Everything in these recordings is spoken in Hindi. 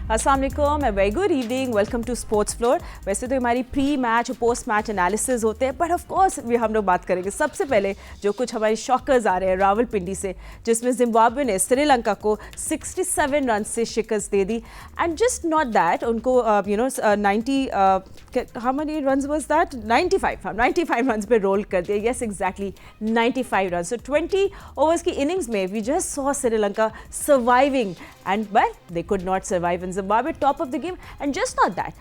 अस्सलाम वालेकुम, very good evening, welcome to sports floor. वैसे तो हमारी प्री मैच और पोस्ट मैच एनालिसिस होते हैं, बट ऑफ कोर्स भी हम लोग बात करेंगे सबसे पहले जो कुछ हमारे शॉकर्स आ रहे हैं रावलपिंडी से, जिसमें जिम्बाब्वे ने श्रीलंका को 67 रन से शिकस्त दे दी। एंड जस्ट नॉट दैट, उनको 90 how many runs was that 95 runs पे रोल कर दिया। Yes exactly 95 run. सो 20 ओवर्स की इनिंग्स में we just saw Sri Lanka surviving and but they could not survive in Zimbabwe, top of the game. And just not that,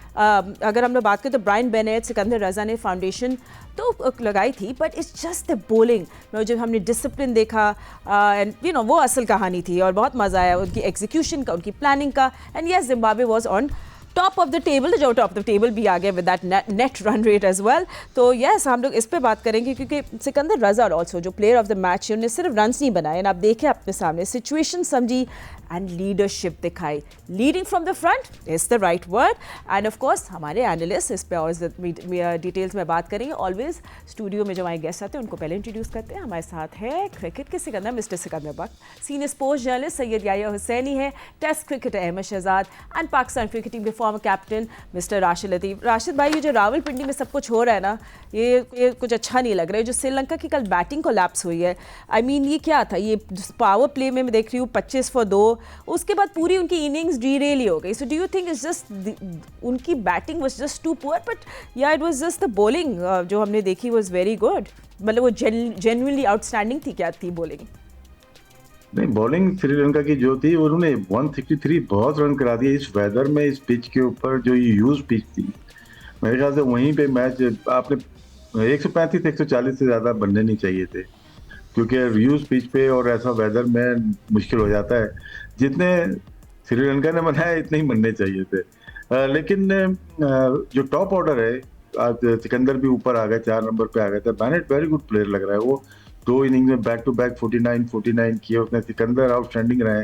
अगर हम लोग बात करें तो ब्रायन बेनेट, सिकंदर रजा ने फाउंडेशन तो लगाई थी, but it's just the bowling में जब हमने डिसिप्लिन देखा एंड वो असल कहानी थी और बहुत मज़ा आया उनकी एग्जीक्यूशन का, उनकी प्लानिंग का। And yes Zimbabwe was on top of the table, जो टॉप ऑफ द टेबल भी आ गया with that net run rate as well. तो यस हम लोग इस पे बात करेंगे क्योंकि सिकंदर रजा ऑल्सो जो प्लेयर ऑफ द मैच है, उन्हें सिर्फ रन्स नहीं बनाए, आप देखें अपने सामने सिचुएशन समझी एंड लीडरशिप दिखाई। Leading from the front is the right word. End of course हमारे एनालिस्ट इस पे और डिटेल्स में बात करेंगे। ऑलवेज स्टूडियो में जो हमारे गेस्ट आते हैं उनको पहले इंट्रोड्यूस करते हैं। हमारे साथ है क्रिकेट के Sikandar, mister Sikandar Bakht, senior sports journalist Syed Yahya Husaini है, test cricketer Ahmed Shehzad and Pakistan cricket team के former captain mister Rashid Latif. Rashid भाई, ये जो रावलपिंडी में सब कुछ हो रहा है ना, ये कुछ अच्छा नहीं लग रहा है। जो श्रीलंका की कल बैटिंग कोलैप्स हुई है, आई मीन ये क्या था, ये पावर प्ले में मैं देख रही हूँ 25 for 2, उसके बाद पूरी उनकी इनिंग्स डीरेल हो गई। So do you think it's just उनकी batting was just too poor, but या it was just the bowling जो हमने देखी वाज वेरी गुड, मतलब वो जेन्युइनली आउटस्टैंडिंग थी? क्या थी बॉलिंग? नहीं, बॉलिंग श्रीलंका की जो थी उन्होंने 163 बहुत रन करा दिए इस वेदर में, इस पिच के ऊपर जो ये यूज पिच थी। मेरे ख्याल से वहीं पे मैच आपने 135-140 से ज़्यादा बनने नहीं चाहिए थे, क्योंकि यूज पिच पे और ऐसा वेदर में मुश्किल हो जाता है। जितने श्रीलंका ने बनाया इतने ही बनने चाहिए थे। लेकिन जो टॉप ऑर्डर है, आज सिकंदर भी ऊपर आ गया, 4 नंबर पे आ गया था। बेनेट वेरी गुड प्लेयर लग रहा है, वो 2 इनिंग में बैक टू बैक 49 किए उसने। सिकंदर आउटस्टैंडिंग रहे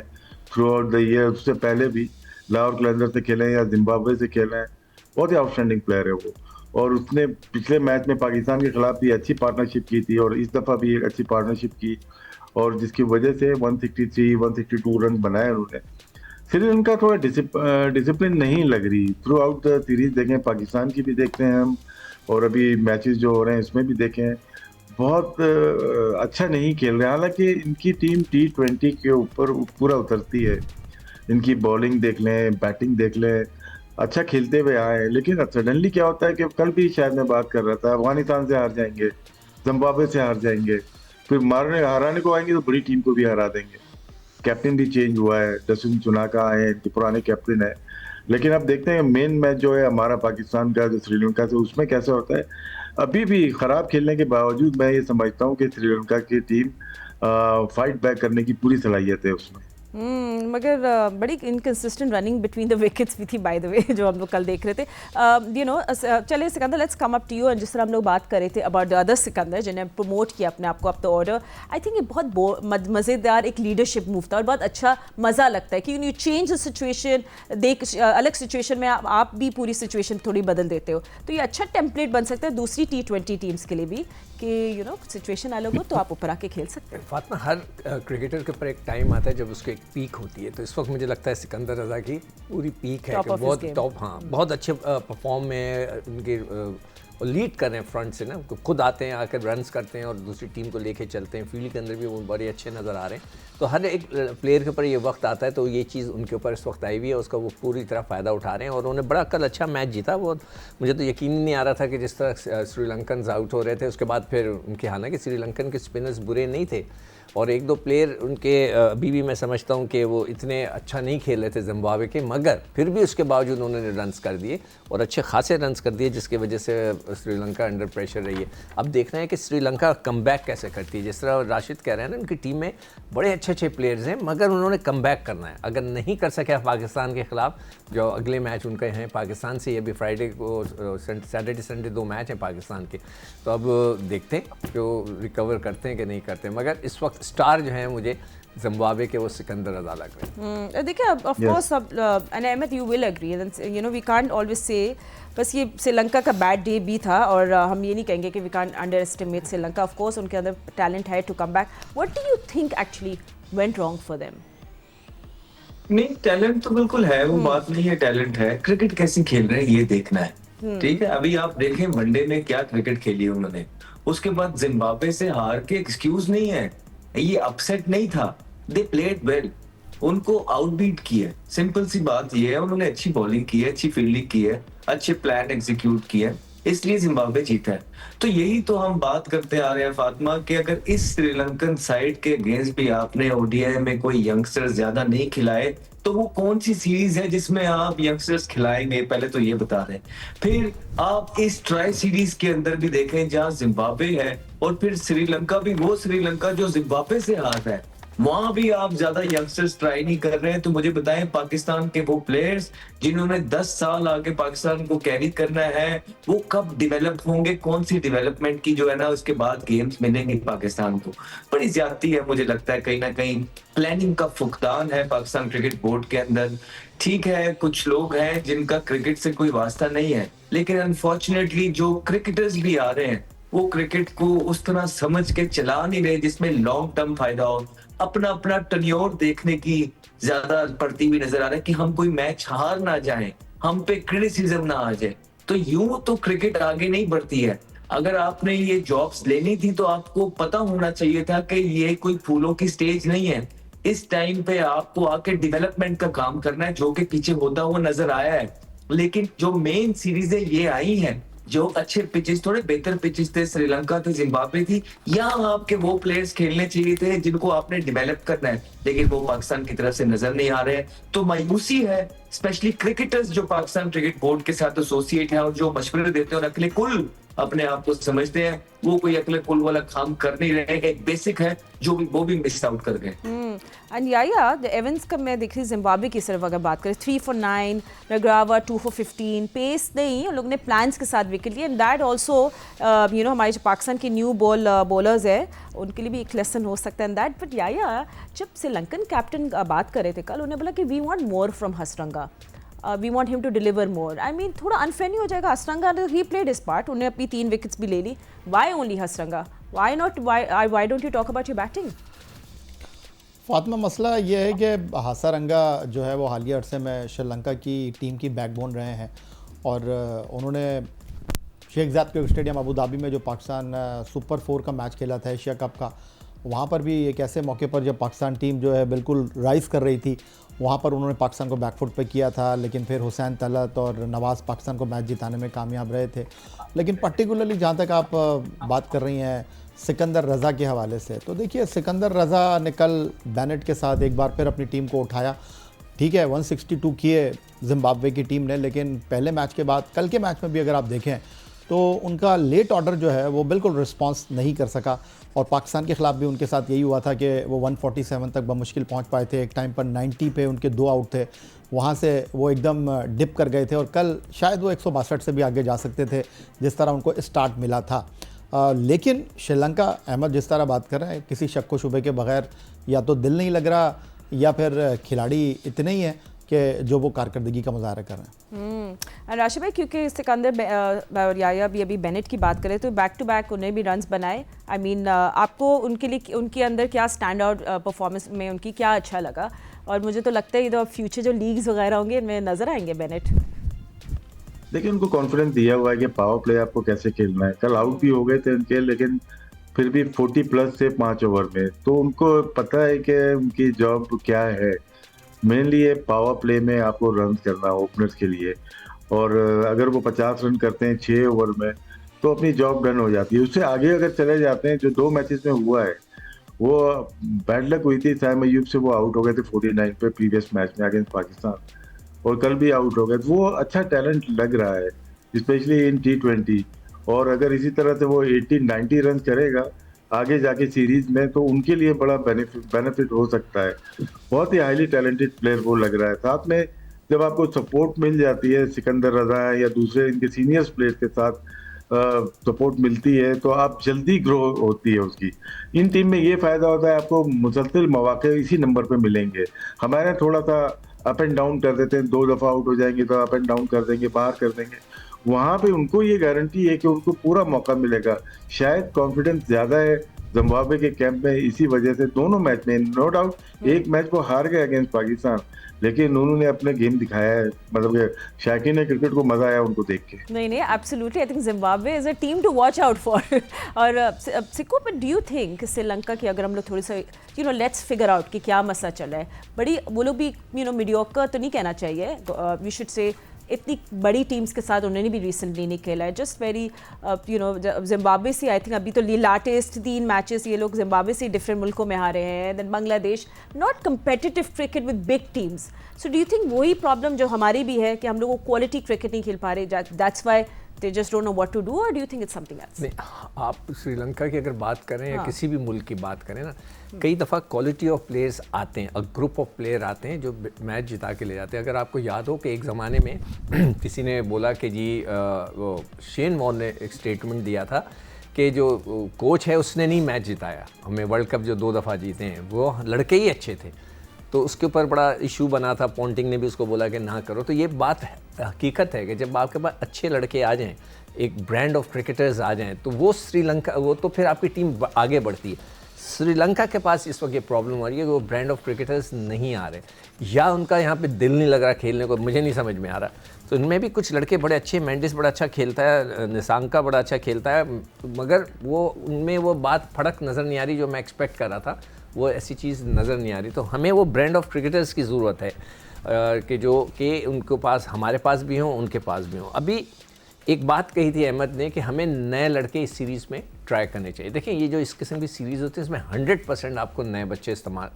थ्रू आउट द ईयर, उससे पहले भी लाहौर कलंदर से खेले हैं या जिम्बाब्वे से खेले हैं, बहुत ही आउटस्टैंडिंग प्लेयर है वो। और उसने पिछले मैच में पाकिस्तान के खिलाफ भी अच्छी पार्टनरशिप की थी और इस दफ़ा भी एक अच्छी पार्टनरशिप की, और जिसकी वजह से 162 रन बनाए उन्होंने। श्रीलंका थोड़ा डिसिप्लिन नहीं लग रही थ्रू आउट द सीरीज। देखें, पाकिस्तान की भी देखते हैं हम, और अभी मैचेस जो हो रहे हैं इसमें भी देखें, बहुत अच्छा नहीं खेल रहे हैं। हालांकि इनकी टीम T20 के ऊपर पूरा उतरती है। इनकी बॉलिंग देख लें, बैटिंग देख लें, अच्छा खेलते हुए आए। लेकिन सडनली क्या होता है कि कल भी शायद मैं बात कर रहा था, अफगानिस्तान से हार जाएंगे, जिम्बाब्वे से हार जाएंगे, फिर हराने को आएंगे तो बड़ी टीम को भी हरा देंगे। कैप्टन भी चेंज हुआ है, डसन चुनाका है, पुराने कैप्टन है। लेकिन अब देखते हैं मेन मैच जो है हमारा पाकिस्तान का जो श्रीलंका से, उसमें कैसा होता है। अभी भी खराब खेलने के बावजूद मैं ये समझता हूँ कि श्रीलंका की टीम फाइट बैक करने की पूरी सलाहियत है उसमें। मगर बड़ी inconsistent running between the wickets भी थी बाय द वे, जो हम लोग कल देख रहे थे। चलिए Sikandar, let's come up to you. And जिस तरह हम लोग बात कर रहे थे अबाउट द अदर सिकंदर जिन्हें प्रमोट किया अपने आप को up the order, I think ये बहुत मज़ेदार एक लीडरशिप मूव था और बहुत अच्छा मज़ा लगता है कि यू चेंज द सिचुएशन, अलग सिचुएशन में आप भी पूरी सिचुएशन थोड़ी बदल देते हो। तो ये अच्छा टेम्पलेट बन सकता है दूसरी T20 टीम्स के लिए भी कि सिचुएशन अलग हो तो आप ऊपर आके खेल सकते हैं। फातिमा, हर क्रिकेटर के ऊपर एक टाइम आता है जब उसकी एक पीक होती है, तो इस वक्त मुझे लगता है सिकंदर रजा की पूरी पीक है कि बहुत टॉप, बहुत अच्छे परफॉर्म में उनके लीड कर रहे हैं फ्रंट से ना, खुद आते हैं, आकर रन्स करते हैं और दूसरी टीम को लेके चलते हैं। फील्ड के अंदर भी वो बड़े अच्छे नज़र आ रहे हैं। तो हर एक प्लेयर के ऊपर ये वक्त आता है, तो ये चीज़ उनके ऊपर इस वक्त आई हुई है, उसका वो पूरी तरह फ़ायदा उठा रहे हैं और उन्होंने बड़ा कल अच्छा मैच जीता। वो मुझे तो यकीन नहीं आ रहा था कि जिस तरह श्रीलंकन आउट हो रहे थे, उसके बाद फिर उनके, हालांकि श्रीलंकन के स्पिनर्स बुरे नहीं थे और 1-2 प्लेयर उनके अभी भी मैं समझता हूं कि वो इतने अच्छा नहीं खेल रहे थे जिम्बाब्वे के, मगर फिर भी उसके बावजूद उन्होंने रन्स कर दिए और अच्छे खासे रन्स कर दिए, जिसकी वजह से श्रीलंका अंडर प्रेशर रही है। अब देखना है कि श्रीलंका कमबैक कैसे करती है। जिस तरह राशिद कह रहे हैं ना, उनकी टीम में बड़े अच्छे प्लेयर्स हैं, मगर उन्होंने कमबैक करना है। अगर नहीं कर सके पाकिस्तान के खिलाफ, जो अगले मैच उनके हैं पाकिस्तान से, ये भी फ्राइडे को, सैटरडे संडे 2 मैच हैं पाकिस्तान के, तो अब देखते हैं जो रिकवर करते हैं कि नहीं करते। मगर इस वक्त स्टार जो हैं मुझे जिम्बाब्वे के वो सिकंदर रजा लग रहे हैं। देखिए, of course and Ahmed you will agree, we can't always say बस ये श्रीलंका का बैड डे भी था और हम ये नहीं कहेंगे कि we can't underestimate Sri Lanka. Of course उनके अंदर टैलेंट है to come back. What do you think actually went wrong for them? नहीं, टैलेंट तो बिल्कुल है, वो बात नहीं है, टैलेंट है। क्रिकेट कैसे खेल रहे हैं ये देखना है, ठीक है। अभी आप देखें वनडे में क्या क्रिकेट खेली उन्होंने, उसके बाद जिम्बाब्वे से हार के एक्सक्यूज नहीं है, ये अपसेट नहीं था, दे प्लेड वेल, उनको आउटबीट किया। सिंपल सी बात ये है, उन्होंने अच्छी बॉलिंग की है, अच्छी फील्डिंग की है, अच्छे प्लान एग्जीक्यूट किए हैं, इसलिए जिम्बाब्वे जीता है। तो यही तो हम बात करते आ रहे हैं फातिमा, कि अगर इस श्रीलंकन साइड के अगेंस्ट भी आपने ओडीआई में कोई यंगस्टर्स ज्यादा नहीं खिलाए, तो वो कौन सी सीरीज है जिसमें आप यंगस्टर्स खिलाएंगे, पहले तो ये बता दें। फिर आप इस ट्राई सीरीज के अंदर भी देखें जहां जिम्बाब्वे है और फिर श्रीलंका भी वो श्रीलंका जो जिम्बाब्वे से हार है, वहां भी आप ज्यादा यंगस्टर्स ट्राई नहीं कर रहे हैं। तो मुझे बताएं, पाकिस्तान के वो प्लेयर्स जिन्होंने 10 साल आगे पाकिस्तान को कैरी करना है, वो कब डेवलप होंगे, कौन सी डेवलपमेंट की जो है ना उसके बाद गेम्स मिलेंगे पाकिस्तान को। बड़ी ज्यादती है, मुझे लगता है कहीं ना कहीं प्लानिंग का फुकदान है पाकिस्तान क्रिकेट बोर्ड के अंदर। ठीक है, कुछ लोग हैं जिनका क्रिकेट से कोई वास्ता नहीं है, लेकिन अनफॉर्चुनेटली जो क्रिकेटर्स भी आ रहे हैं वो क्रिकेट को उस तरह समझ के चला नहीं रहे जिसमें लॉन्ग टर्म फायदा हो। अपना अपना टर्न्योर देखने की ज्यादा पड़ती हुई नजर आ रहा है कि हम कोई मैच हार ना जाए, हम पे क्रिटिसिज्म ना आ जाए। तो यूं तो क्रिकेट आगे नहीं बढ़ती है। अगर आपने ये जॉब्स लेनी थी तो आपको पता होना चाहिए था कि ये कोई फूलों की स्टेज नहीं है। इस टाइम पे आपको आके डेवलपमेंट का काम करना है, जो कि पीछे होता हुआ नजर आया है। लेकिन जो मेन सीरीजें ये आई हैं, जो अच्छे पिचेस, थोड़े बेहतर पिचेस थे, श्रीलंका थी, जिम्बाब्वे थी, यहाँ आपके वो प्लेयर्स खेलने चाहिए थे जिनको आपने डेवलप करना है, लेकिन वो पाकिस्तान की तरफ से नजर नहीं आ रहे हैं। तो मायूसी है, स्पेशली क्रिकेटर्स जो पाकिस्तान क्रिकेट बोर्ड के साथ एसोसिएट हैं और जो मशवरे देते हैं और अकले कुल अपने आप को समझते हैं, वो कोई अकले कुल वाला काम कर नहीं रहे। एक बेसिक है जो वो भी मिस आउट कर गए। एंड या द एवेंस का मैं देख रही जिम्बाब्वे की सिर्फ अगर बात करें, 3 for 9, मैग्रावा 2 for 15, पेस नहीं, उन लोग ने प्लान्स के साथ विकेट लिए। And that also you know हमारे जो पाकिस्तान के न्यू बॉलर्स है उनके लिए भी एक लेसन हो सकता है दैट। बट या जब श्रीलंकन कैप्टन बात कर रहे थे कल, उन्होंने बोला कि we want more from Hasaranga, we want him to deliver more. I mean थोड़ा अनफेयर नहीं हो जाएगा? Hasaranga he played his part, उन्हें अपनी 3 विकेट्स भी ले ली, why only Hasaranga? Why not, why don't you talk about your batting? Fatima, मसला ये है कि हसरंगा जो है वो हालिया अरसे में श्रीलंका की टीम की बैकबोन रहे हैं और उन्होंने Sheikh Zayed cricket stadium Abu Dhabi में जो पाकिस्तान सुपर 4 का मैच खेला था एशिया कप का, वहाँ पर भी एक ऐसे मौके पर जब पाकिस्तान टीम जो है बिल्कुल राइज़ कर रही थी, वहाँ पर उन्होंने पाकिस्तान को बैकफुट पे किया था। लेकिन फिर हुसैन तलत और नवाज़ पाकिस्तान को मैच जिताने में कामयाब रहे थे। लेकिन पर्टिकुलरली जहाँ तक आप बात कर रही हैं सिकंदर रज़ा के हवाले से, तो देखिए सिकंदर रज़ा ने कल बेनेट के साथ एक बार फिर अपनी टीम को उठाया। ठीक है, 162 किए जिम्बाब्वे की टीम ने, लेकिन पहले मैच के बाद कल के मैच में भी अगर आप देखें तो उनका लेट ऑर्डर जो है वो बिल्कुल रिस्पांस नहीं कर सका। और पाकिस्तान के ख़िलाफ़ भी उनके साथ यही हुआ था कि वो 147 तक बमुश्किल पहुंच पाए थे। एक टाइम पर 90 पे उनके 2 आउट थे, वहां से वो एकदम डिप कर गए थे और कल शायद वो 162 से भी आगे जा सकते थे जिस तरह उनको स्टार्ट मिला था। लेकिन श्रीलंका, अहमद जिस तरह बात कर रहे हैं, किसी शक व शुबे के बगैर या तो दिल नहीं लग रहा या फिर खिलाड़ी इतने ही हैं कि जो वो कारकर्दगी का मुजाहरा कर रहे हैं। राशिद भाई, क्योंकि सिकंदर और याया भी अभी बेनेट की बात करें तो बैक टू बैक उन्हें भी रन्स बनाए। आई मीन आपको उनके लिए उनके अंदर क्या स्टैंड आउट परफॉर्मेंस में उनकी क्या अच्छा लगा? और मुझे तो लगता है इधर फ्यूचर जो लीग्स वगैरह होंगे इनमें नजर आएंगे बेनेट। देखिए, उनको कॉन्फिडेंस दिया हुआ है कि पावर प्ले आपको कैसे खेलना है। कल आउट भी हो गए थे उनके, लेकिन फिर भी 40 प्लस से 5 ओवर में, तो उनको पता है कि उनकी जॉब क्या है। मेनली ये पावर प्ले में आपको रन करना ओपनर्स के लिए, और अगर वो 50 रन करते हैं 6 ओवर में तो अपनी जॉब डन हो जाती है। उससे आगे अगर चले जाते हैं, जो 2 मैचेस में हुआ है वो बैड लक हुई थी। साइम अय्यूब से वो आउट हो गए थे 49 पे प्रीवियस मैच में अगेंस्ट पाकिस्तान, और कल भी आउट हो गए। तो वो अच्छा टैलेंट लग रहा है स्पेशली इन T20, और अगर इसी तरह से वो 80-90 रन करेगा आगे जाके सीरीज में तो उनके लिए बड़ा बेनिफिट हो सकता है। बहुत ही हाईली टैलेंटेड प्लेयर वो लग रहा है। साथ में जब आपको सपोर्ट मिल जाती है, सिकंदर रज़ा या दूसरे इनके सीनियर्स प्लेयर्स के साथ सपोर्ट मिलती है, तो आप जल्दी ग्रो होती है उसकी। इन टीम में ये फ़ायदा होता है, आपको मुसलसल मौके इसी नंबर पे मिलेंगे। हमारे थोड़ा सा अप एंड डाउन कर देते हैं, 2 दफ़ा आउट हो जाएंगे तो अप एंड डाउन कर देंगे, बाहर कर देंगे। वहाँ पे उनको ये गारंटी है कि उनको पूरा मौका मिलेगा। शायद कॉन्फिडेंस ज़्यादा है जिम्बाब्वे के कैंप में, इसी वजह से दोनों मैच में, नो डाउट एक मैच वो हार गए अगेंस्ट पाकिस्तान, लेकिन उन्होंने अपने गेम दिखाया है, मतलब कि शायकीन ने क्रिकेट को मजा आया उनको देख के। नहीं नहीं, absolutely, I think Zimbabwe is a team to watch out for. और सिक्को, but do you think Sri Lanka की, अगर हम लोग थोड़ी सा लेट्स फिगर आउट कि क्या मसला चल रहा है, बड़ी वो लोग भी मीडियोकर तो नहीं कहना चाहिए, वी शुड से इतनी बड़ी टीम्स के साथ उन्होंने भी रिसेंटली नहीं खेला है, जस्ट वेरी जिम्बाब्वे से आई थिंक अभी तो लाटेस्ट 3 मैचेस ये लोग जिम्बाब्वे से डिफरेंट मुल्कों में हारे हैं, then Bangladesh, not competitive cricket with big teams. So do you think वही प्रॉब्लम जो हमारी भी है कि हम लोग क्वालिटी क्रिकेट नहीं खेल पा रहे, that's why they just don't know what to do, or do you think it's something else? नहीं, आप श्रीलंका की अगर बात करें या किसी भी मुल्क की बात करें ना, कई दफ़ा क्वालिटी ऑफ प्लेयर्स आते हैं, ग्रुप ऑफ प्लेयर आते हैं जो मैच जिता के ले जाते हैं। अगर आपको याद हो कि एक ज़माने में किसी ने बोला कि जी वो शेन वॉर्न ने एक स्टेटमेंट दिया था कि जो कोच है उसने नहीं मैच जिताया, हमें वर्ल्ड कप जो 2 दफ़ा जीते हैं वो लड़के ही अच्छे थे, तो उसके ऊपर बड़ा इशू बना था। पॉन्टिंग ने भी उसको बोला कि ना करो। तो ये बात हकीकत है कि जब आपके पास अच्छे लड़के आ जाएं, एक ब्रांड ऑफ क्रिकेटर्स आ जाएं, तो वो श्रीलंका, वो तो फिर आपकी टीम आगे बढ़ती है। श्रीलंका के पास इस वक्त ये प्रॉब्लम आ रही है कि वो ब्रांड ऑफ क्रिकेटर्स नहीं आ रहे, या उनका यहाँ पे दिल नहीं लग रहा खेलने को, मुझे नहीं समझ में आ रहा। तो इनमें भी कुछ लड़के बड़े अच्छे, मेंडिस बड़ा अच्छा खेलता है, निशांका बड़ा अच्छा खेलता है, मगर वो उनमें वो बात फड़क नज़र नहीं आ रही जो मैं एक्सपेक्ट कर रहा था, वो ऐसी चीज़ नज़र नहीं आ रही। तो हमें वो ब्रांड ऑफ क्रिकेटर्स की ज़रूरत है कि जो कि उनके पास, हमारे पास भी हों, उनके पास भी हों। अभी एक बात कही थी अहमद ने कि हमें नए लड़के इस सीरीज़ में ट्राई करने चाहिए। देखिए, ये जो इस किस्म की सीरीज़ होती है इसमें 100% आपको नए बच्चे इस्तेमाल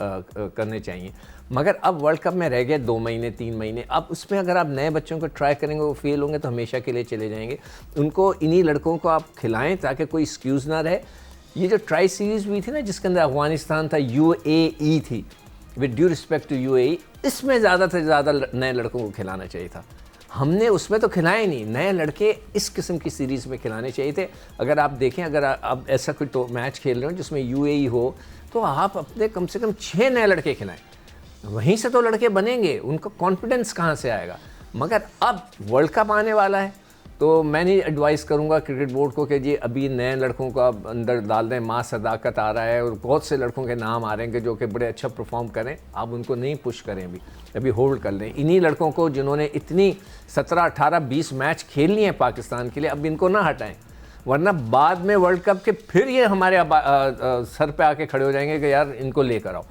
करने चाहिए, मगर अब वर्ल्ड कप में रह गए 2 महीने 3 महीने, अब उसमें अगर आप नए बच्चों को ट्राई करेंगे, वो फेल होंगे तो हमेशा के लिए चले जाएंगे। उनको, इन्हीं लड़कों को आप खिलाएँ ताकि कोई एक्सक्यूज़ ना रहे। ये जो ट्राई सीरीज़ हुई थी ना, जिसके अंदर अफगानिस्तान था, UAE थी, with due respect to UAE, इसमें ज़्यादा से ज़्यादा नए लड़कों को खिलाना चाहिए था। हमने उसमें तो खिलाए नहीं, नए लड़के इस किस्म की सीरीज़ में खिलाने चाहिए थे। अगर आप देखें, अगर आप ऐसा कोई तो मैच खेल रहे हो जिसमें UAE हो, तो आप अपने कम से कम 6 नए लड़के खिलाएं, वहीं से तो लड़के बनेंगे, उनका कॉन्फिडेंस कहाँ से आएगा। मगर अब वर्ल्ड कप आने वाला है, तो मैं नहीं एडवाइस करूंगा क्रिकेट बोर्ड को कि जी अभी नए लड़कों को आप अंदर डाल दें। माँ सदाकत आ रहा है और बहुत से लड़कों के नाम आ रहे हैं कि जो कि बड़े अच्छा परफॉर्म करें, आप उनको नहीं पुश करें, अभी होल्ड कर लें। इन्हीं लड़कों को जिन्होंने इतनी 17, 18, 20 मैच खेल लिए हैं पाकिस्तान के लिए, अब इनको ना हटाएं, वरना बाद में वर्ल्ड कप के फिर ये हमारे सर पे आके खड़े हो जाएंगे कि यार इनको लेकर आओ।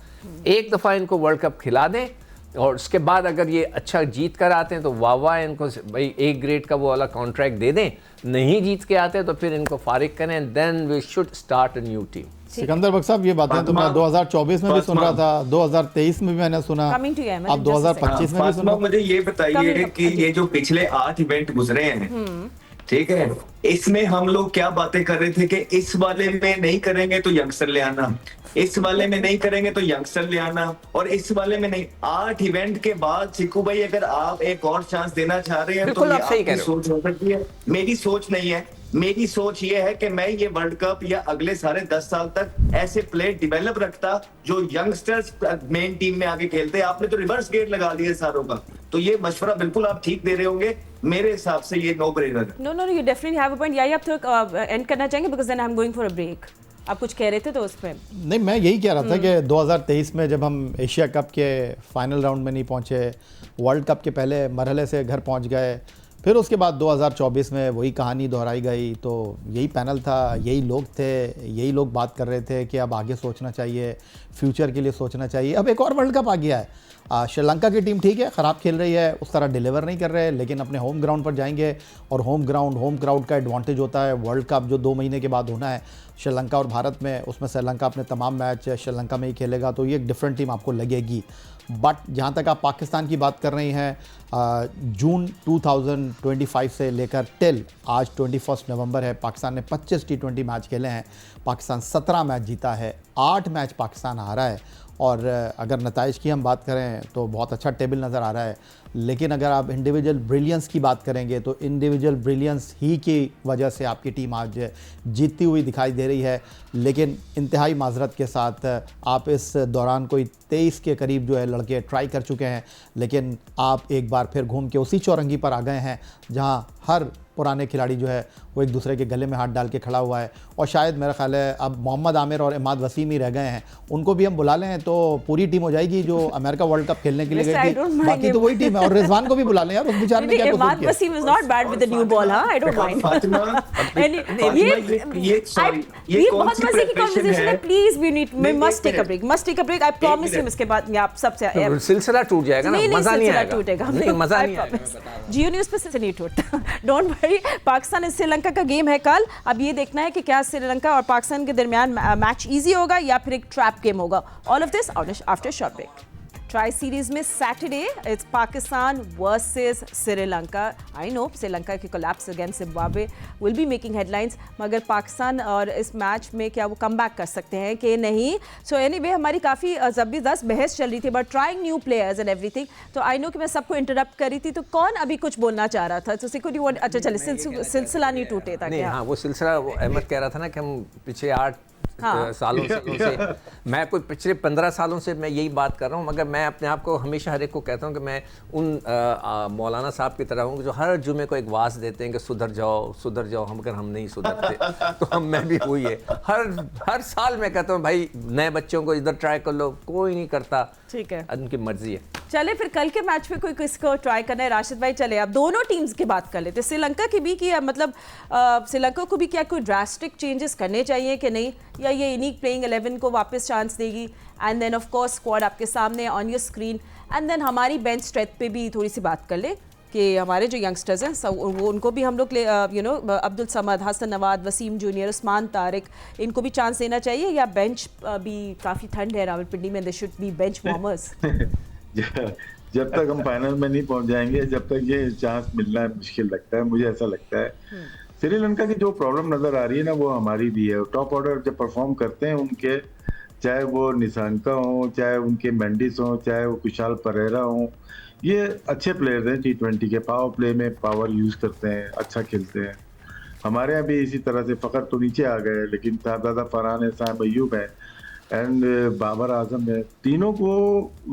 एक दफ़ा इनको वर्ल्ड कप खिला दें और उसके बाद अगर ये अच्छा जीत कर आते हैं तो वाह इनको भाई A ग्रेड का वो वाला कॉन्ट्रैक्ट दे दें, नहीं जीत के आते तो फिर इनको फारिग करें, then we should start a new team. Sikandar Bakhsh sahab, ये बातें तो मैं 2024 में भी सुन रहा था, 2023 में भी मैंने सुना, अब 2025 में भी सुना। मुझे ये बताइए कि ये जो पिछले 8 इवेंट गुजरे हैं, ठीक है, इसमें हम लोग क्या बातें कर रहे थे कि इस वाले में नहीं करेंगे तो यंगस्टर ले आना, इस वाले में नहीं करेंगे तो यंगस्टर ले आना, और इस वाले में नहीं। 8 इवेंट के बाद चिकू भाई, अगर आप एक और चांस देना चाह रहे हैं तो ये आपकी सोच हो सकती है, मेरी सोच नहीं है। मेरी सोच ये है कि मैं ये वर्ल्ड कप या अगले सारे 10 साल तक ऐसे प्लेयर डिवेलप रखता जो यंगस्टर्स मेन टीम में आगे खेलते। आपने तो रिवर्स गेट लगा दिए सारों का, तो ये मशवरा बिल्कुल आप ठीक दे रहे होंगे, मेरे हिसाब से ये no brainer. No you definitely have a point. या आप तो एंड करना चाहेंगे because then I am going for a break. आप कुछ कह रहे थे तो उस पर नहीं, मैं यही कह रहा था कि 2023 में जब हम एशिया कप के फाइनल राउंड में नहीं पहुंचे, वर्ल्ड कप के पहले मरहले से घर पहुंच गए, फिर उसके बाद 2024 में वही कहानी दोहराई गई। तो यही पैनल था, यही लोग थे, यही लोग बात कर रहे थे कि अब आगे सोचना चाहिए, फ्यूचर के लिए सोचना चाहिए। अब एक और वर्ल्ड कप आ गया है, श्रीलंका की टीम ठीक है, ख़राब खेल रही है, उस तरह डिलीवर नहीं कर रहे, लेकिन अपने होम ग्राउंड पर जाएंगे और होम क्राउड का एडवांटेज होता है। वर्ल्ड कप जो 2 महीने के बाद होना है श्रीलंका और भारत में, उसमें श्रीलंका अपने तमाम मैच श्रीलंका में ही खेलेगा, तो ये एक डिफरेंट टीम आपको लगेगी। बट जहाँ तक आप पाकिस्तान की बात कर रही हैं, जून 2025 से लेकर टिल आज 21 नवंबर है, पाकिस्तान ने 25 T20 मैच खेले हैं, पाकिस्तान 17 मैच जीता है, 8 मैच पाकिस्तान हारा है। और अगर नताइज की हम बात करें तो बहुत अच्छा टेबल नज़र आ रहा है। लेकिन अगर आप इंडिविजुअल ब्रिलियंस की बात करेंगे तो इंडिविजुअल ब्रिलियंस ही की वजह से आपकी टीम आज जीतती हुई दिखाई दे रही है। लेकिन इंतहाई माजरत के साथ आप इस दौरान कोई 23 के करीब जो है लड़के ट्राई कर चुके हैं, लेकिन आप एक बार फिर घूम के उसी चौरंगी पर आ गए हैं जहां हर पुराने खिलाड़ी जो है वो एक दूसरे के गले में हाथ डाल के खड़ा हुआ है। और शायद मेरा ख्याल है अब मोहम्मद आमिर और इमाद वसीम ही रह गए हैं, उनको भी हम बुला लें तो पूरी टीम हो जाएगी जो अमेरिका वर्ल्ड कप खेलने के लिए गई थी। बाकी तो वही टीम है। और रिजवान को भी बुला लें यार, उस बेचारे ने क्या कसूर इमाद किया। Wasim is not bad with the new ball, हां आई डोंट माइंड। ये बहुत मजे की कन्वर्सेशन है, please we must take a break, I promise you. इसके बाद आप सबसे सिलसिला टूट जाएगा ना, मजा नहीं आएगा, टूटेगा, मजा नहीं आएगा। जियो न्यूज़ पे से नहीं टूटता, डोंट वरी। पाकिस्तान श्रीलंका का गेम है कल। अब ये देखना है कि क्या श्रीलंका और पाकिस्तान के दरमियान मैच इजी होगा या फिर एक ट्रैप गेम होगा। All of this after short break. Tri series में Saturday it's Pakistan versus Sri Lanka. I know Sri Lanka की collapse against Zimbabwe will be making headlines, मगर पाकिस्तान और इस मैच में क्या वो कम बैक कर सकते हैं कि नहीं। सो एनीवे हमारी काफ़ी ज़बरदस्त बहस चल रही थी but trying new players and everything. तो आई नो कि मैं सबको इंटरप्ट करी थी, तो कौन अभी कुछ बोलना चाह रहा था? तो अच्छा चले सिलसिला नहीं टूटे था क्या? हाँ, वो सिलसिला अहमद कह रहा था ना कि हम पिछले 8 सालों से मैं कोई पिछले 15 सालों से मैं यही बात कर रहा हूँ, मगर मैं अपने आप को हमेशा हर एक को कहता हूँ कि मैं उन मौलाना साहब की तरह हूँ जो हर जुमे को एक वाज देते हैं कि सुधर जाओ, हम अगर हम नहीं सुधरते तो मैं भी वही है। हर साल मैं कहता हूँ भाई नए बच्चों को इधर ट्राई कर लो, कोई नहीं करता, ठीक है, उनकी मर्जी है। चले फिर कल के मैच में कोई किसको ट्राई करना है? राशिद भाई चले अब दोनों टीम्स की बात कर लेते हैं। श्रीलंका की भी कि मतलब श्रीलंका को भी क्या कोई ड्रास्टिक चेंजेस करने चाहिए कि नहीं, या ये इन्हीं प्लेइंग 11 को वापस चांस देगी? And then of course squad आपके सामने on your screen, and then हमारी बेंच स्ट्रेंथ पे भी थोड़ी सी बात कर ले कि हमारे जो यंगस्टर्स हैं सब वो उनको भी हम लोग अब्दुल समद, हसन नवाद, वसीम जूनियर, उस्मान तारिक, इनको भी चांस देना चाहिए, या बेंच भी काफ़ी ठंड है रावलपिंडी में, they should be bench warmers? जब तक हम फाइनल में नहीं पहुंच जाएंगे जब तक ये चांस मिलना मुश्किल लगता है, मुझे ऐसा लगता है। श्रीलंका की जो प्रॉब्लम नजर आ रही है ना वो हमारी भी है। टॉप ऑर्डर जब परफॉर्म करते हैं उनके, चाहे वो निशांका हो, चाहे उनके मेंडिस हो, चाहे वो कुशाल परेरा हो, ये अच्छे प्लेयर्स हैं। T20 के पावर प्ले में पावर यूज करते हैं, अच्छा खेलते हैं। हमारे यहाँ भी इसी तरह से फ़खर तो नीचे आ गए, लेकिन साहबजादा फरहान है, साहब अयूब है एंड बाबर आजम है, तीनों को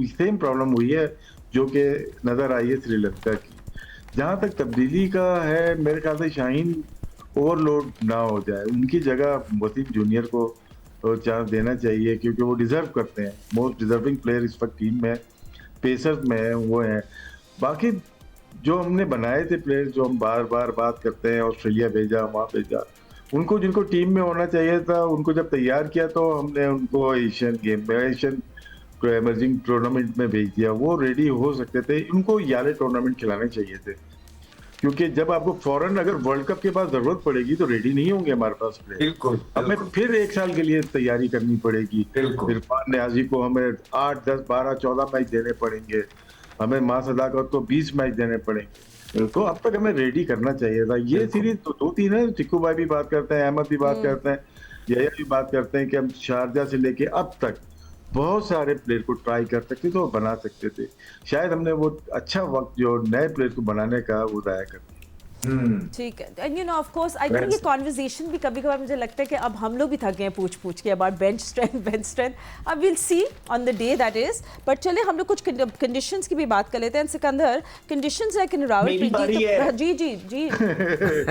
सेम प्रॉब्लम हुई है जो कि नज़र आई है श्रीलंका की। जहाँ तक तब्दीली का है, मेरे ख्याल से शाहीन ओवरलोड ना हो जाए, उनकी जगह वसीम जूनियर को चांस देना चाहिए क्योंकि वो डिजर्व करते हैं। मोस्ट डिजर्विंग प्लेयर इस वक्त टीम में पेसर्स में वो हैं। बाकी जो हमने बनाए थे प्लेयर, जो हम बार बार बात करते हैं, ऑस्ट्रेलिया भेजा, वहाँ भेजा, उनको जिनको टीम में होना चाहिए था उनको जब तैयार किया तो हमने उनको एशियन गेम में, एशियन एमर्जिंग टूर्नामेंट में भेज दिया। वो रेडी हो सकते थे, उनको याले टूर्नामेंट खिलाने चाहिए थे, क्योंकि जब आपको फौरन अगर वर्ल्ड कप के बाद जरूरत पड़ेगी तो रेडी नहीं होंगे हमारे पास प्लेयर। बिल्कुल, हमें फिर 1 साल के लिए तैयारी करनी पड़ेगी। इरफान न्याजी को हमें 8, 10, 12, 14 मैच देने पड़ेंगे, हमें मां सदाकत को 20 मैच देने पड़ेंगे। तो अब तक हमें रेडी करना चाहिए था। ये सीरीज तो 2-3 है, टिक्कू भाई भी बात करते हैं, अहमद भी बात करते हैं, यही भी बात करते हैं कि हम शारजा से लेके अब तक बहुत सारे प्लेयर को ट्राई कर सकते थे और बना सकते थे। शायद हमने वो अच्छा वक्त जो नए प्लेयर को बनाने का वो जाया कर दिया। ठीक है, and you know of course I think ये कॉन्वर्सेशन भी कभी कभार मुझे लगता है कि अब हम लोग भी थक गए हैं पूछ के अबाउट बेंच स्ट्रेंथ। अब will see on the day that is, but चले हम लोग कुछ कंडीशंस की भी बात कर लेते हैं। Sikandar, conditions like in Rawalpindi ji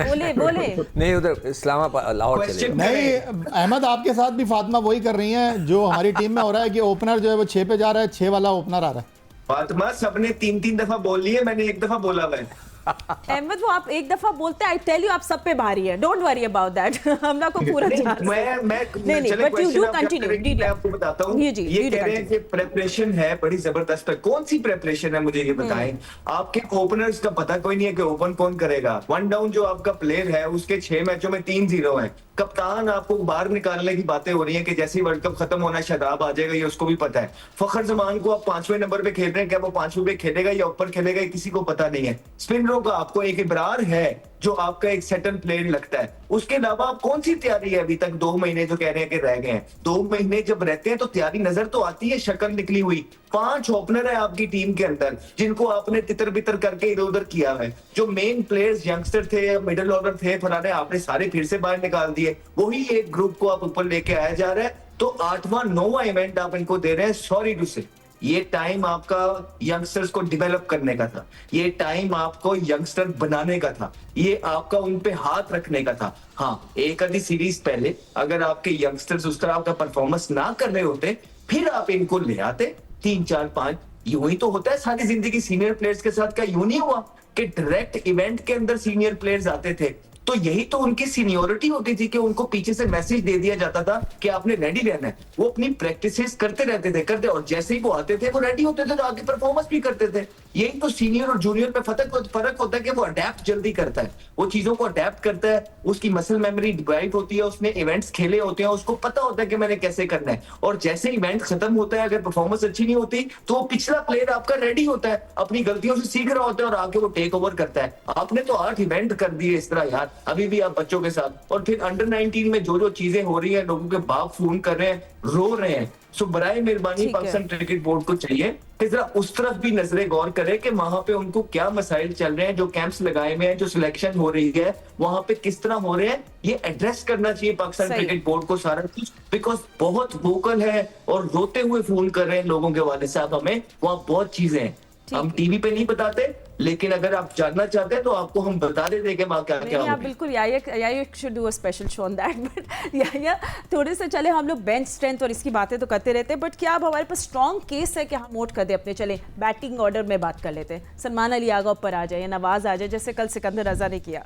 बोले नहीं, उधर इस्लामाबाद लाहौर चले। नहीं अहमद, आपके साथ भी फातिमा वही कर रही हैं जो हमारी टीम में हो रहा है कि ओपनर जो है वो 6 पे जा रहा है, 6 वाला ओपनर आ रहा है। फातिमा सबने 3-3 दफा बोल ली है, मैंने 1 दफा बोला हुआ है। अहमद वो आप एक दफा बोलते हैं, आई टेल यू आप सब पे भारी है, डोंट वरी अबाउट दैट। हम लोग को पूरा नहीं, बट यू डू कंटिन्यू। मैं आपको बताता हूँ, ये कह रहे हैं कि प्रेपरेशन है बड़ी जबरदस्त। कौन सी प्रेपरेशन है मुझे ये बताएं। आपके ओपनर्स का पता कोई नहीं है कि ओपन कौन करेगा। 1 डाउन जो आपका प्लेयर है उसके 6 मैचों में 3-0 है। कप्तान आपको बाहर निकालने की बातें हो रही हैं कि जैसे ही वर्ल्ड कप खत्म होना शादाब आ जाएगा, ये उसको भी पता है। फखर जमान को आप 5वें नंबर पे खेल रहे हैं, क्या वो 5वें पे खेलेगा या ऊपर खेलेगा, किसी को पता नहीं है। स्पिनरों का आपको एक इब्रार है जो आपका एक सेटल प्लेयर लगता है। उसके अलावा आप कौन सी तैयारी है अभी तक 2 महीने जो कह रहे हैं कि रह गए हैं, 2 महीने जब रहते हैं तो तैयारी नजर तो आती है, शक्ल निकली हुई। 5 ओपनर है आपकी टीम के अंदर जिनको आपने तितर बितर करके इधर उधर किया है। जो मेन प्लेयर्स यंगस्टर थे, मिडिल ऑर्डर थे फलाने, आपने सारे फिर से बाहर निकाल दिए। वही एक ग्रुप को आप ऊपर लेके आया जा रहा है, तो 8वां 9वां इवेंट आप इनको दे रहे हैं। सॉरी टू से, ये टाइम आपका यंगस्टर्स को डेवलप करने का था, ये टाइम आपको यंगस्टर बनाने का था, ये आपका उन पे हाथ रखने का था। हाँ, एक आधी सीरीज पहले अगर आपके यंगस्टर्स उस तरह का परफॉर्मेंस ना कर रहे होते, फिर आप इनको ले आते 3 4 5। यूं ही तो होता है सारी जिंदगी सीनियर प्लेयर्स के साथ। क्या यूं नहीं हुआ कि डायरेक्ट इवेंट के अंदर सीनियर प्लेयर्स आते थे? तो यही तो उनकी सीनियोरिटी होती थी कि उनको पीछे से मैसेज दे दिया जाता था कि आपने रेडी रहना है। वो अपनी प्रैक्टिसेस करते रहते थे, और जैसे ही वो आते थे वो रेडी होते थे तो आगे परफॉर्मेंस भी करते थे। यही तो सीनियर और जूनियर में फर्क होता है कि वो अडेप्ट जल्दी करता है, वो चीजों को अडेप्ट करता है, उसकी मसल मेमोरी डेवलप होती है, उसने इवेंट्स खेले होते हैं, उसको पता होता है कि मैंने कैसे करना है। और जैसे इवेंट खत्म होता है, अगर परफॉर्मेंस अच्छी नहीं होती तो वो पिछला प्लेयर आपका रेडी होता है, अपनी गलतियों से सीख रहा होता है और आगे वो टेक ओवर करता है। आपने तो 8 इवेंट कर दिए इस तरह यार, अभी भी आप बच्चों के साथ। और फिर अंडर 19 में जो चीजें हो रही है, लोगों के बाप फोन कर रहे हैं, रो रहे हैं। सो बराए मेहरबानी पाकिस्तान क्रिकेट बोर्ड को चाहिए कि जरा उस तरफ भी नजरें गौर करे कि वहां पे उनको क्या मसाइल चल रहे हैं, जो कैंप्स लगाए हुए हैं, जो सिलेक्शन हो रही है वहां पे किस तरह हो रहे हैं, ये एड्रेस करना चाहिए पाकिस्तान क्रिकेट बोर्ड को सारा कुछ। बिकॉज बहुत वोकल है और रोते हुए फोन कर रहे हैं लोगों के वाले साहब, हमें वहां बहुत चीजें हैं हम टीवी पे नहीं बताते, लेकिन अगर आप जानना चाहते हैं तो आपको हम बता देते कि वहाँ क्या क्या आप बिल्कुल या should do a special show on that. But या थोड़े से चले, हम लोग बेंच स्ट्रेंथ और इसकी बातें तो करते रहते हैं, बट क्या अब हमारे पास स्ट्रॉन्ग केस है कि हम नोट कर दे अपने? चले बैटिंग ऑर्डर में बात कर लेते हैं। सलमान अली आगा ऊपर आ जाए या नवाज आ जाए, जैसे कल सिकंदर रजा ने किया।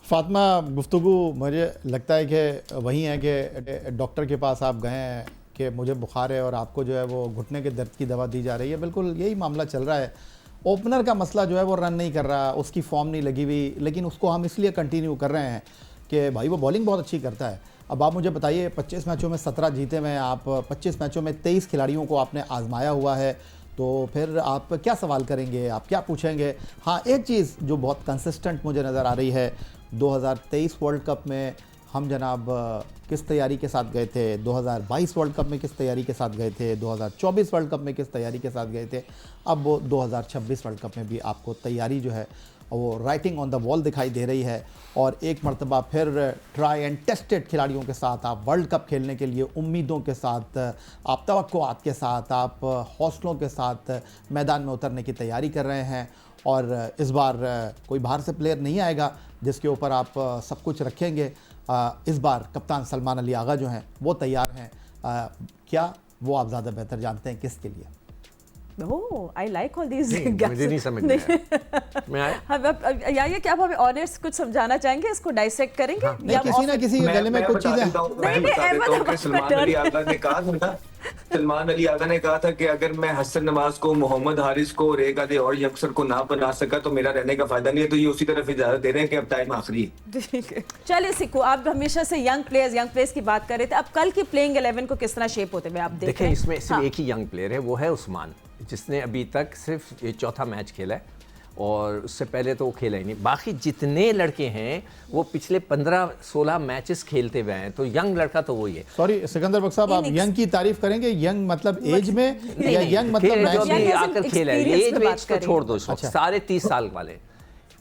फातिमा, गुफ्तगू मुझे लगता है कि वही है कि डॉक्टर के पास आप गए हैं कि मुझे बुखार है और आपको जो है वो घुटने के दर्द की दवा दी जा रही है। बिल्कुल यही मामला चल रहा है। ओपनर का मसला जो है वो रन नहीं कर रहा, उसकी फॉर्म नहीं लगी हुई, लेकिन उसको हम इसलिए कंटिन्यू कर रहे हैं कि भाई वो बॉलिंग बहुत अच्छी करता है। अब आप मुझे बताइए, 25 मैचों में 17 जीते हुए हैं आप, 25 मैचों में 23 खिलाड़ियों को आपने आजमाया हुआ है, तो फिर आप क्या सवाल करेंगे, आप क्या पूछेंगे? हाँ, एक चीज़ जो बहुत कंसिस्टेंट मुझे नज़र आ रही है, 2023 वर्ल्ड कप में हम जनाब किस तैयारी के साथ गए थे, 2022 वर्ल्ड कप में किस तैयारी के साथ गए थे, 2024 वर्ल्ड कप में किस तैयारी के साथ गए थे, अब वो 2026 वर्ल्ड कप में भी आपको तैयारी जो है वो राइटिंग ऑन द वॉल दिखाई दे रही है। और एक मरतबा फिर ट्राई एंड टेस्टेड खिलाड़ियों के साथ आप वर्ल्ड कप खेलने के लिए उम्मीदों के साथ, आप तवक्कुआत के साथ, आप हौसलों के साथ मैदान में उतरने की तैयारी कर रहे हैं। और इस बार कोई बाहर से प्लेयर नहीं आएगा जिसके ऊपर आप सब कुछ रखेंगे। इस बार कप्तान सलमान अली आगा जो हैं वो तैयार हैं। क्या वो आप ज़्यादा बेहतर जानते हैं किसके लिए? I like all these. मुझे नहीं समझ में आया। क्या आप हमें ऑनर्स कुछ समझाना चाहेंगे, इसको डाइसेक्ट करेंगे? नहीं, किसी ना किसी गले में कुछ चीज़ें। सलमान अली आगा ने कहा था कि अगर मैं हसन नवाज को, मोहम्मद हारिस को और एक आधे और यंगस्टर को ना बना सका तो मेरा रहने का फायदा नहीं है। तो ये उसी तरफ इजाजत दे रहे हैं कि अब टाइम आखिरी है। चलिए सिक्कू, आप हमेशा से यंग प्लेयर्स की बात कर रहे थे, अब कल की प्लेइंग 11 को किस तरह शेप होते हुए आप देखें? इसमें सिर्फ एक ही यंग प्लेयर है, वो है उस्मान, जिसने अभी तक सिर्फ ये चौथा मैच खेला है और उससे पहले तो वो खेला ही नहीं। बाकी जितने लड़के हैं वो पिछले 15-16 मैचेस खेलते हुए हैं, तो यंग लड़का तो वही है। सॉरी सिकंदर बख्श साहब, आप यंग की तारीफ करेंगे, यंग मतलब एज में या यंग मतलब जो भी आकर खेला है? एज वेज को छोड़ दो, सारे 30 साल वाले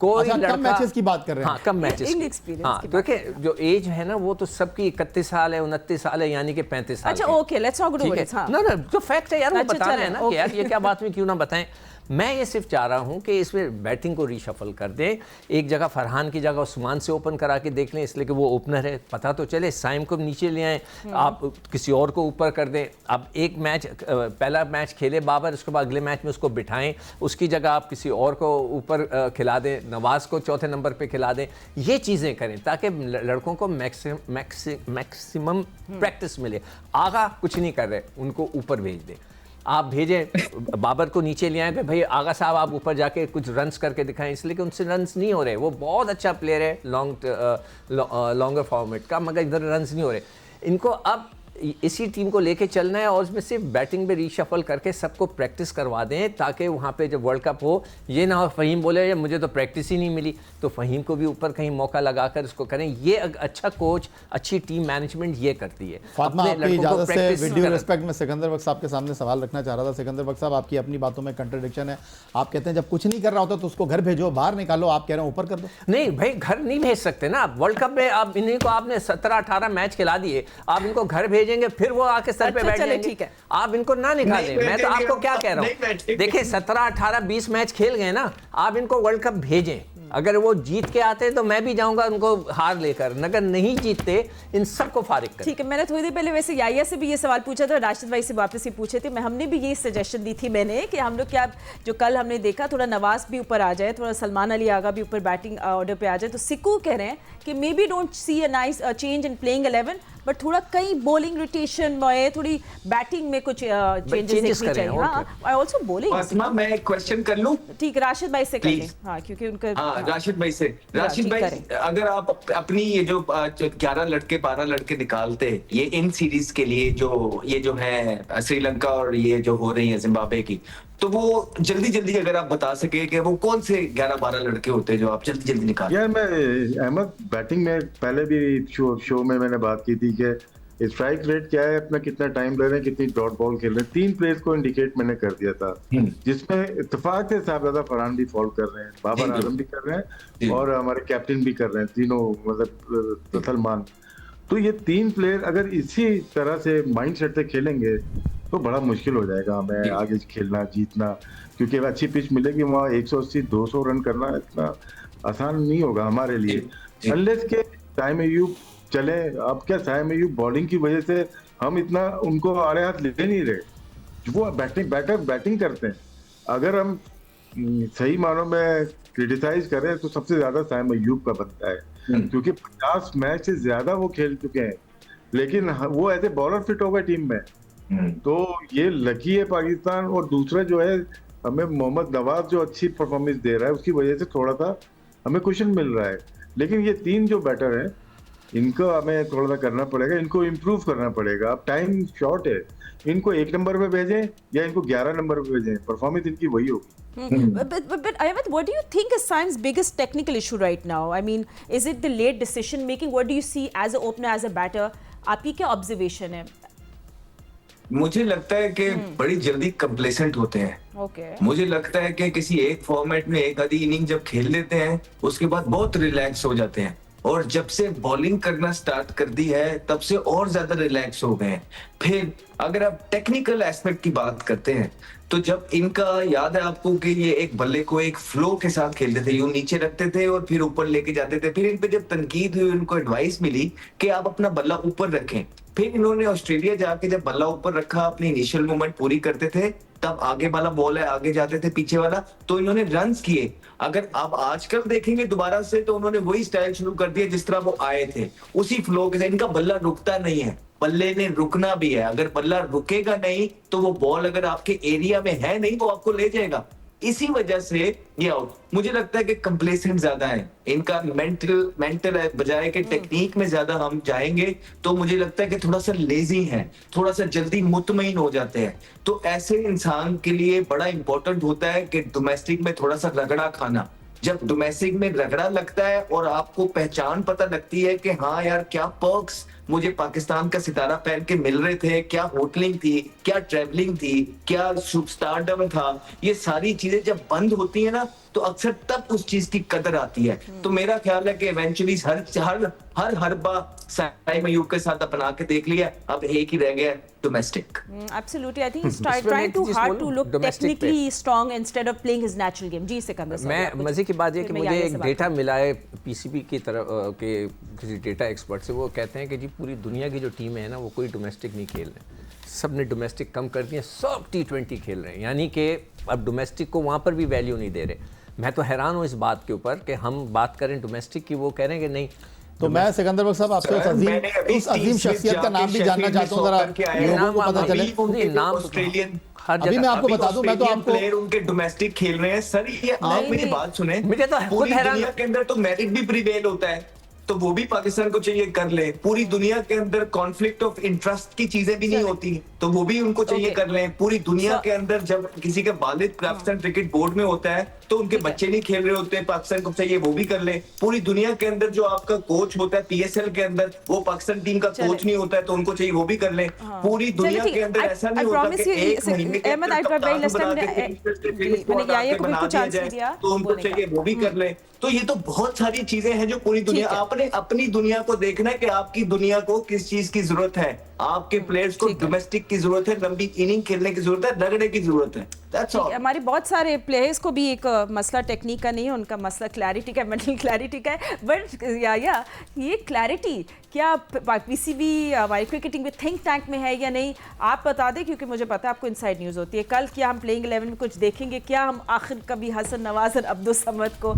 कोई लड़का। कम मैचेस की बात कर रहे हैं? हाँ, कम मैचेस की। हाँ, तो देखिए जो एज है ना वो तो सबकी 31 साल है, 29 साल है, यानी कि 35 साल। अच्छा, okay, let's not go to it. ना जो फैक्ट है यार, वो बता रहे हैं ना कि यार ये क्या बात में क्यों ना बताएं। मैं ये सिर्फ चाह रहा हूं कि इसमें बैटिंग को रीशफल कर दें, एक जगह फरहान की जगह उस्मान से ओपन करा के देख लें, इसलिए कि वो ओपनर है, पता तो चले। साइम को नीचे ले आएँ, आप किसी और को ऊपर कर दें। अब एक मैच, पहला मैच खेले बाबर, उसके बाद अगले मैच में उसको बिठाएं, उसकी जगह आप किसी और को ऊपर खिला दें, नवाज को चौथे नंबर पे खिला दें। ये चीज़ें करें ताकि लड़कों को मैक्सिमम प्रैक्टिस मिले। आगा कुछ नहीं कर रहे, उनको ऊपर भेज दें। आप भेजें बाबर को नीचे ले आए, भाई आगा साहब आप ऊपर जाके कुछ रन्स करके दिखाएं, इसलिए कि उनसे रन्स नहीं हो रहे। वो बहुत अच्छा प्लेयर है लॉन्गर फॉर्मेट का, मगर इधर रन्स नहीं हो रहे। इनको अब इसी टीम को लेके चलना है और उसमें सिर्फ बैटिंग में रीशफल करके सबको प्रैक्टिस करवा दें, ताकि वहाँ पे जब वर्ल्ड कप हो ये ना हो फ़हीम बोले मुझे तो प्रैक्टिस ही नहीं मिली, तो फ़हीम को भी ऊपर कहीं मौका लगाकर उसको करें। ये अच्छा कोच, अच्छी टीम मैनेजमेंट ये करती है। फातिमा, आपकी इजाज़त से वीडियो रिस्पेक्ट में सिकंदर बख्श साहब के सामने सवाल रखना चाह रहा था। सिकंदर बख्श साहब, आपकी अपनी बातों में कंट्रडिक्शन है। आप कहते हैं जब कुछ नहीं कर रहा होता तो उसको घर भेजो, बाहर निकालो, आप कह रहे हैं ऊपर कर दो। नहीं भाई, घर नहीं भेज सकते ना। वर्ल्ड कप में आप इन्हीं को आपने 17-18 मैच खिला दिए, आप इनको घर भेजेंगे फिर वो आके सर पे बैठ जाएंगे। ठीक है, आप इनको ना निकालें। मैं तो आपको क्या कह रहा हूँ, देखिए 17, 18, 20 मैच खेल गए ना, आप इनको वर्ल्ड कप भेजें। अगर वो जीत के आते तो मैं भी जाऊंगा उनको हार लेकर, अगर नहीं जीतते इन सबको फारिग कर। ठीक है, मैंने थोड़ी देर पहले वैसे याया से भी ये सवाल पूछा था, राशिद भाई से वापस ही पूछे थे। हमने भी यही सजेशन दी थी मैंने कि हम लोग क्या, जो कल हमने देखा थोड़ा नवाज भी ऊपर आ जाए, थोड़ा सलमान अली आगा भी ऊपर बैटिंग ऑर्डर पे आ जाए, तो सिक्कू कह रहे हैं कि may be don't see a nice change in playing 11, but थोड़ा कई बॉलिंग रोटेशन में, थोड़ी बैटिंग में कुछ चेंजेस देखने चाहिए। हाँ, आई आल्सो बॉलिंग। फातिमा, मैं एक क्वेश्चन कर लूं? ठीक, राशिद भाई से करें। हाँ, क्योंकि उनका राशिद भाई से। राशिद भाई, अगर आप अपनी ये जो 11 लड़के 12 लड़के निकालते ये इन सीरीज के लिए, जो ये जो है श्रीलंका और ये जो हो रही है जिम्बाब्वे की, तो वो जल्दी अगर आप बता सके कि वो कौन से 11-12 लड़के होते हैं जो आप जल्दी निकाल। यार मैं अहमद, बैटिंग में पहले भी शो में मैंने बात की थी कि स्ट्राइक रेट क्या है अपना, कितना टाइम ले रहे हैं, कितनी डॉट बॉल खेल रहे हैं, 3 प्लेयर्स को इंडिकेट मैंने कर दिया था, जिसमें इत्तेफाक से साहबजादा फरहान भी फॉलो कर रहे हैं, बाबर आजम भी कर रहे हैं और हमारे कैप्टन भी कर रहे हैं, तीनों मतलब सलमान। तो ये 3 प्लेयर अगर इसी तरह से माइंड सेट से खेलेंगे तो बड़ा मुश्किल हो जाएगा हमें आगे खेलना, जीतना, क्योंकि अच्छी पिच मिलेगी वहाँ 180-200 रन करना इतना आसान नहीं होगा हमारे लिए, अनलेस के साइम अय्यूब चले। अब क्या साइम अय्यूब बॉलिंग की वजह से हम इतना उनको आड़े हाथ ले नहीं रहे, वो बैटिंग करते हैं। अगर हम सही मानों में क्रिटिसाइज करें तो सबसे ज्यादा साइम अय्यूब का बनता है, क्योंकि 50 मैच से ज्यादा वो खेल चुके हैं, लेकिन वो ऐसे बॉलर फिट हो गए टीम में, तो ये लकी है पाकिस्तान। और दूसरा जो है, हमें मोहम्मद नवाज जो अच्छी परफॉर्मेंस दे रहा है उसकी वजह से थोड़ा सा हमें कुशन मिल रहा है, लेकिन ये 3 जो बैटर हैं इनको हमें थोड़ा सा करना पड़ेगा, इनको इम्प्रूव करना पड़ेगा। अब टाइम शॉर्ट है, इनको 1 नंबर पे भेजें या इनको 11 नंबर पे भेजें, परफॉर्मेंस इनकी वही होगी। But Ahmed, what do you think is Saim's biggest technical issue right now? I mean, is it the late decision making? What do you see as a opener, as a batter? आपकी क्या ऑब्जर्वेशन है? मुझे लगता है कि बड़ी जल्दी कंप्लेसेंट होते हैं। मुझे लगता है कि किसी एक फॉर्मेट में एक आधी इनिंग जब खेल लेते हैं उसके बाद बहुत रिलैक्स हो जाते हैं, और जब से बॉलिंग करना स्टार्ट कर दी है तब से और ज्यादा रिलैक्स हो गए हैं। फिर अगर आप टेक्निकल एस्पेक्ट की बात करते हैं तो जब इनका, याद है आपको कि ये एक बल्ले को एक फ्लो के साथ खेलते थे, यूं नीचे रखते थे और फिर ऊपर लेके जाते थे। फिर इन पे जब तनकीद हुई, उनको एडवाइस मिली कि आप अपना बल्ला ऊपर रखें, फिर इन्होंने ऑस्ट्रेलिया जाके जब बल्ला ऊपर रखा, अपनी इनिशियल मूवमेंट पूरी करते थे, तब आगे वाला बॉल है आगे जाते थे, पीछे वाला, तो इन्होंने रन्स किए। अगर आप आजकल देखेंगे दोबारा से तो उन्होंने वही स्टाइल शुरू कर दिया जिस तरह वो आए थे, उसी फ्लो के साथ। इनका बल्ला रुकता नहीं है, बल्ले ने रुकना भी है। अगर बल्ला रुकेगा नहीं तो वो बॉल अगर आपके एरिया में है नहीं वो आपको ले जाएगा। इसी वजह से ये आउट, मुझे लगता है कि कंप्लेसेंट ज्यादा है इनका, मेंटल है, बजाय के टेक्निक में ज्यादा हम जाएंगे तो मुझे लगता है कि थोड़ा सा लेजी है, थोड़ा सा जल्दी मुतमईन हो जाते हैं। तो ऐसे इंसान के लिए बड़ा इंपॉर्टेंट होता है कि डोमेस्टिक में थोड़ा सा रगड़ा खाना। जब डोमेस्टिक में रगड़ा लगता है और आपको पहचान पता लगती है कि हाँ यार क्या पर्क्स मुझे पाकिस्तान का सितारा पहन के मिल रहे थे, क्या होटलिंग थी, क्या ट्रैवलिंग थी, क्या सुपरस्टारडम था, ये सारी चीजें जब बंद होती है ना तो अक्सर तब उस चीज की कदर आती है। तो मेरा ख्याल है कि इवेंचुअली हर हरबा साइम अय्यूब के साथ अपना के देख लिया, अब एक ही रह गया domestic. Absolutely, I think he's trying too hard to look technically strong instead of playing his natural game. जी सिकंदर साहब, मैं मजे की बात है कि मुझे एक डेटा मिला है पीसीबी की तरफ के किसी डेटा एक्सपर्ट से, वो कहते हैं कि जी पूरी दुनिया की जो टीम है ना वो कोई डोमेस्टिक नहीं खेल रहे, सब ने डोमेस्टिक कम कर दिए, सब T20 खेल रहे हैं, यानी कि अब डोमेस्टिक को वहाँ पर भी वैल्यू नहीं दे रहे। मैं तो हैरान हूँ इस बात के ऊपर कि हम बात करें डोमेस्टिक की, वो कह रहे हैं कि नहीं। तो मैं सिकंदर बख्श साहब आपसे उस अजीम शख्सियत का नाम भी जानना चाहता हूँ, जरा लोगों को पता चले। नाम ऑस्ट्रेलियन अभी मैं आपको बता दूं, मैं तो आपको प्लेयर उनके डोमेस्टिक खेल रहे हैं सर। ये आप मेरी बात सुने, मुझे तो खुद हैरान दुनिया के अंदर तो मेरिट भी प्रिवेल होता है। तो वो भी पाकिस्तान को चाहिए कर ले। पूरी दुनिया के अंदर कॉन्फ्लिक्ट ऑफ इंटरेस्ट की चीजें भी नहीं होती, तो वो भी उनको चाहिए कर ले। पूरी दुनिया के अंदर जब किसी के वालिद पाकिस्तान क्रिकेट बोर्ड में होता है तो उनके बच्चे नहीं खेल रहे होते, पाकिस्तान को चाहिए वो भी कर ले। पूरी दुनिया के अंदर जो आपका कोच होता है पीएसएल के अंदर, वो पाकिस्तान टीम का कोच नहीं होता है, तो उनको चाहिए वो भी कर ले। पूरी दुनिया के अंदर ऐसा नहीं होता कि एक महीने के अंदर कप्तान बना दिया जाए, तो उनको चाहिए वो भी कर ले। तो ये तो बहुत सारी चीजें हैं जो पूरी दुनिया, आपने अपनी दुनिया को देखना है कि आपकी दुनिया को किस चीज की जरूरत है। आपके प्लेयर्स को डोमेस्टिक की जरूरत है, लंबी इनिंग खेलने की जरूरत है, रगड़े की जरूरत है। That's all. हमारे बहुत सारे प्लेयर्स को भी एक मसला टेक्निक का नहीं है, उनका मसला क्लैरिटी का, मेंटल क्लैरिटी का है। बट या ये क्लैरिटी क्या पीसीबी हमारी क्रिकेटिंग में थिंक टैंक में है या नहीं, आप बता दें, क्योंकि मुझे पता है आपको इनसाइड न्यूज़ होती है। कल क्या हम प्लेइंग 11 में कुछ देखेंगे? क्या हम आखिर कभी हसन नवाज और अब्दुल समद को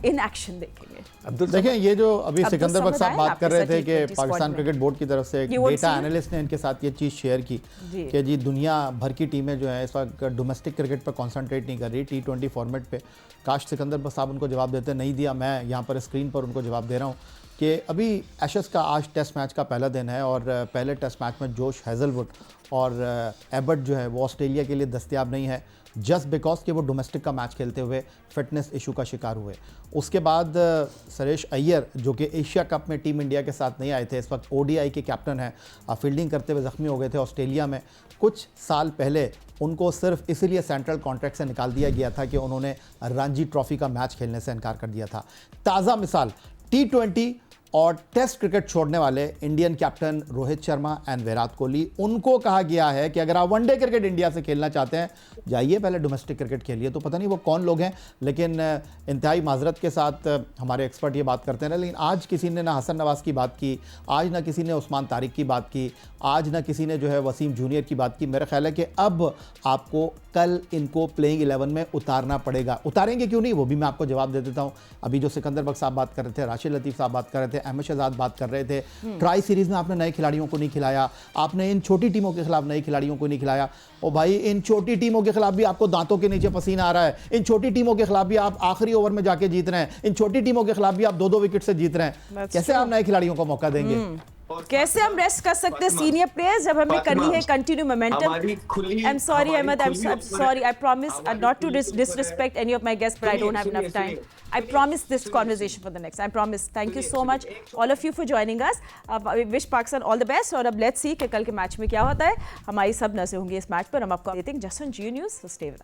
इन एक्शन देखेंगे? देखें, ये जो अभी सिकंदर बख्श साहब बात कर रहे थे कि आपके पाकिस्तान में। क्रिकेट बोर्ड की तरफ से एक You won't data see it? Analyst ने इनके साथ ये चीज़ शेयर की कि जी दुनिया भर की टीमें जो हैं इस वक्त डोमेस्टिक क्रिकेट पर कंसंट्रेट नहीं कर रही, T20 फॉर्मेट पे। काश सिकंदर बख्श साहब उनको जवाब देते, नहीं दिया। मैं यहाँ पर स्क्रीन पर उनको जवाब दे रहा हूँ कि अभी एशेस का आज टेस्ट मैच का पहला दिन है और पहले टेस्ट मैच में जोश हेजलवुड और एबर्ट जो है वो ऑस्ट्रेलिया के लिए दस्तयाब नहीं है, जस्ट बिकॉज कि वो डोमेस्टिक का मैच खेलते हुए फिटनेस इशू का शिकार हुए। उसके बाद सुरेश अय्यर जो कि एशिया कप में टीम इंडिया के साथ नहीं आए थे, इस वक्त ODI के कैप्टन हैं, फील्डिंग करते हुए ज़ख्मी हो गए थे ऑस्ट्रेलिया में। कुछ साल पहले उनको सिर्फ इसीलिए सेंट्रल कॉन्ट्रैक्ट से निकाल दिया गया था कि उन्होंने रणजी ट्रॉफी का मैच खेलने से इनकार कर दिया था। ताज़ा मिसाल T20 और टेस्ट क्रिकेट छोड़ने वाले Indian captain Rohit Sharma and Virat Kohli, उनको कहा गया है कि अगर आप वनडे क्रिकेट इंडिया से खेलना चाहते हैं, जाइए पहले डोमेस्टिक क्रिकेट खेलिए। तो पता नहीं वो कौन लोग हैं, लेकिन इंतहाई माजरत के साथ हमारे एक्सपर्ट ये बात करते हैं। लेकिन आज किसी ने ना हसन नवाज की बात की, आज ना किसी ने उस्मान तारिक की बात की, आज ना किसी ने जो है वसीम जूनियर की बात की। मेरा ख्याल है कि अब आपको कल इनको प्लेइंग 11 में उतारना पड़ेगा। उतारेंगे क्यों नहीं, वो भी मैं आपको जवाब दे देता हूँ। अभी जो सिकंदर बख्श साहब बात कर रहे थे, राशिद लतीफ़ साहब बात कर रहे थे, अहमद शहजाद बात कर रहे थे, ट्राई सीरीज़ में आपने नए खिलाड़ियों को नहीं खिलाया, आपने इन छोटी टीमों के खिलाफ नए खिलाड़ियों को नहीं खिलाया। और भाई इन छोटी टीमों के खिलाफ भी आपको दांतों के नीचे पसीना आ रहा है, इन छोटी टीमों के खिलाफ भी आप आखिरी ओवर में जाके जीत रहे हैं, इन छोटी टीमों के खिलाफ भी आप 2-2 विकेट से जीत रहे हैं। कैसे आप नए खिलाड़ियों को मौका देंगे? कैसे हम रेस्ट कर सकते हैं सीनियर प्लेयर्स जब हमें करनी है continue momentum? I am sorry Ahmed, I am sorry, I promise not to disrespect any of my guests, but I don't have enough time. I promise this conversation for the next. I promise. Thank you so much all of you for joining us. We wish Pakistan all the best और अब let's see कि कल के मैच में क्या होता है। हमारी सब नज़रें होंगी इस मैच पर, हम आपको देते हैं just on Jio news, so stay with us.